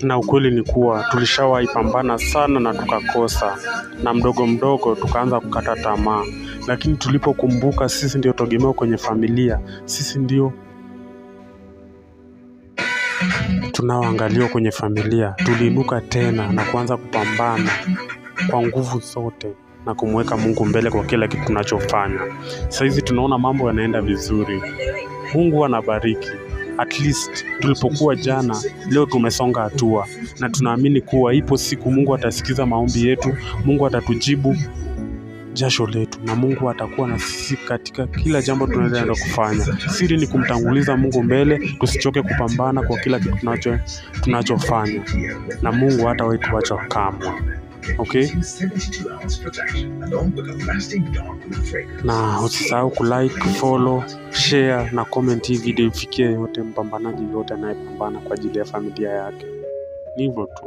Na ukweli ni kuwa tulishawahi pambana sana na tukakosa, na mdogo mdogo tukaanza kukata tamaa. Lakini tulipokumbuka sisi ndio tegemeo kwenye familia, sisi ndio tunaoangaliwa kwenye familia, tuliinuka tena na kuanza kupambana kwa nguvu zote na kumweka Mungu mbele kwa kila kitu tunachofanya. Sasa hizi tunaona mambo yanaenda vizuri. Mungu anabariki. At least tulipokuwa jana, leo tumesonga hatua, na tunaamini kuwa ipo siku Mungu atasikiza maombi yetu, Mungu atatujibu jasho letu, na Mungu atakuwa na sisi katika kila jambo tunaloenda kufanya. Siri ni kumtanguliza Mungu mbele, tusichoke kupambana kwa kila kitu tunachofanya, na Mungu hatawahi tuacha kamwe. Okay? Na usisahau kulike, follow, share na comment hii video ifikie yote mpambanaji yote anayepambana kwa ajili ya familia yake. Ni hivyo tu.